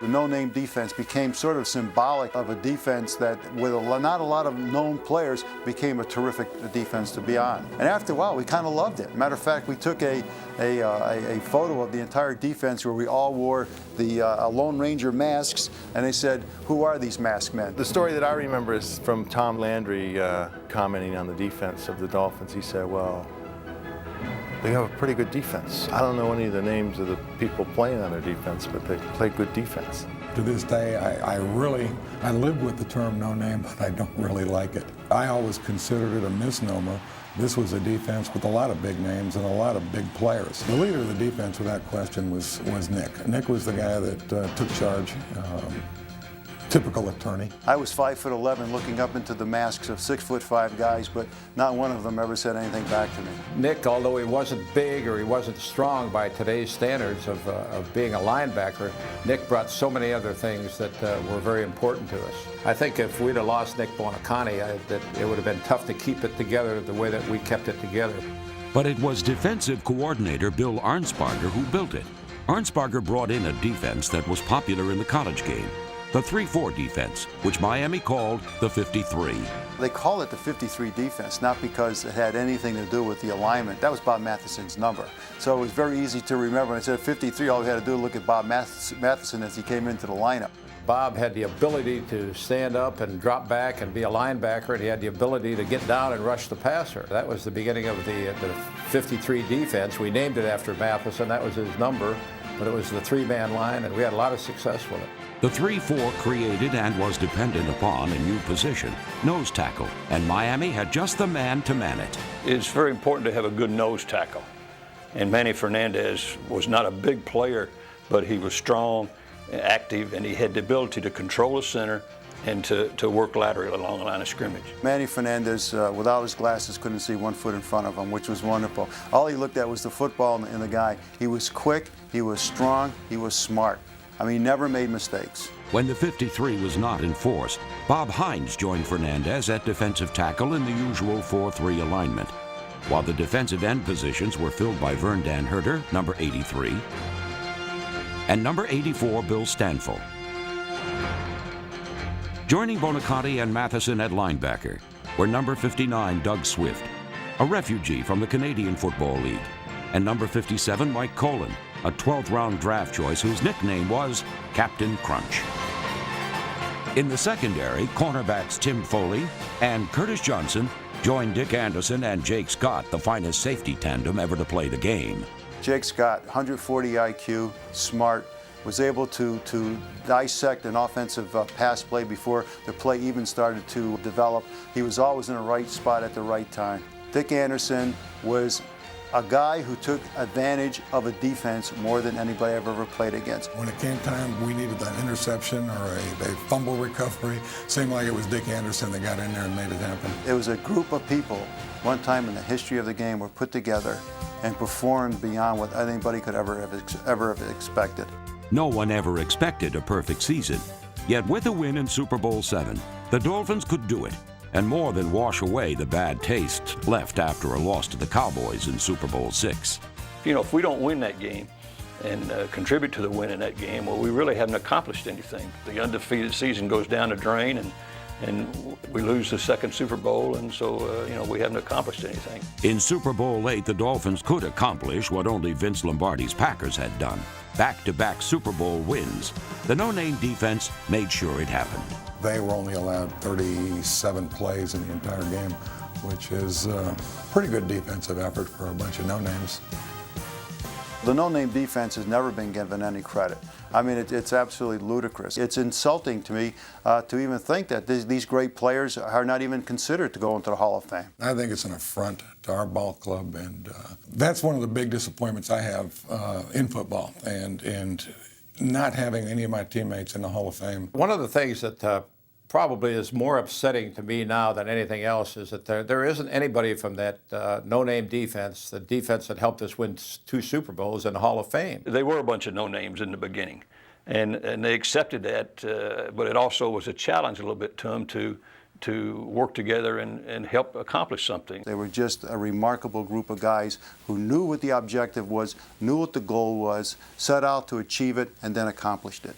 The no-name defense became sort of symbolic of a defense that, with not a lot of known players, became a terrific defense to be on. And after a while, we kind of loved it. Matter of fact, we took a photo of the entire defense where we all wore the Lone Ranger masks, and they said, "Who are these masked men?" The story that I remember is from Tom Landry commenting on the defense of the Dolphins. He said, "Well, they have a pretty good defense. I don't know any of the names of the people playing on their defense, but they play good defense." To this day, I live with the term no name, but I don't really like it. I always considered it a misnomer. This was a defense with a lot of big names and a lot of big players. The leader of the defense, without question, was Nick. Nick was the guy that took charge. Typical attorney. I was 5'11", looking up into the masks of 6'5" guys, but not one of them ever said anything back to me. Nick, although he wasn't big or he wasn't strong by today's standards of being a linebacker, Nick brought so many other things that were very important to us. I think if we'd have lost Nick Bouniconti, that it would have been tough to keep it together the way that we kept it together. But it was defensive coordinator Bill Arnsparger who built it. Arnsparger brought in a defense that was popular in the college game. The 3-4 defense, which Miami called the 53. They call it the 53 defense, not because it had anything to do with the alignment. That was Bob Matheson's number. So it was very easy to remember. When I said 53, all we had to do was look at Bob Matheson as he came into the lineup. Bob had the ability to stand up and drop back and be a linebacker, and he had the ability to get down and rush the passer. That was the beginning of the 53 defense. We named it after Matheson. That was his number, but it was the three-man line, and we had a lot of success with it. The 3-4 created and was dependent upon a new position, nose tackle, and Miami had just the man to man it. It's very important to have a good nose tackle. And Manny Fernandez was not a big player, but he was strong, active, and he had the ability to control the center and to work laterally along the line of scrimmage. Manny Fernandez, without his glasses, couldn't see 1 foot in front of him, which was wonderful. All he looked at was the football in the guy. He was quick, he was strong, he was smart. I mean, he never made mistakes. When the 53 was not in force, Bob Hines joined Fernandez at defensive tackle in the usual 4-3 alignment, while the defensive end positions were filled by Vern Dan Herter, number 83, and number 84, Bill Stanfill. Joining Bouniconti and Matheson at linebacker were number 59, Doug Swift, a refugee from the Canadian Football League, and number 57, Mike Colin, a 12th-round draft choice whose nickname was Captain Crunch. In the secondary, cornerbacks Tim Foley and Curtis Johnson joined Dick Anderson and Jake Scott, the finest safety tandem ever to play the game. Jake Scott, 140 IQ, smart, was able to dissect an offensive pass play before the play even started to develop. He was always in the right spot at the right time. Dick Anderson was a guy who took advantage of a defense more than anybody I've ever played against. When it came time we needed an interception or a fumble recovery, seemed like it was Dick Anderson that got in there and made it happen. It was a group of people, one time in the history of the game, were put together and performed beyond what anybody could ever have expected. No one ever expected a perfect season, yet with a win in Super Bowl VII, the Dolphins could do it, and more than wash away the bad taste left after a loss to the Cowboys in Super Bowl VI. You know, if we don't win that game and contribute to the win in that game, well, we really haven't accomplished anything. The undefeated season goes down the drain, and we lose the second Super Bowl, and so, you know, we haven't accomplished anything. In Super Bowl VIII, the Dolphins could accomplish what only Vince Lombardi's Packers had done. Back-to-back Super Bowl wins. The no-name defense made sure it happened. They were only allowed 37 plays in the entire game, which is a pretty good defensive effort for a bunch of no-names. The no-name defense has never been given any credit. I mean, it's absolutely ludicrous. It's insulting to me to even think that these great players are not even considered to go into the Hall of Fame. I think it's an affront to our ball club, and that's one of the big disappointments I have in football, and not having any of my teammates in the Hall of Fame. One of the things that probably is more upsetting to me now than anything else is that there isn't anybody from that no-name defense, the defense that helped us win 2 Super Bowls, in the Hall of Fame. They were a bunch of no-names in the beginning, and they accepted that, but it also was a challenge a little bit to them to work together and help accomplish something. They were just a remarkable group of guys who knew what the objective was, knew what the goal was, set out to achieve it, and then accomplished it.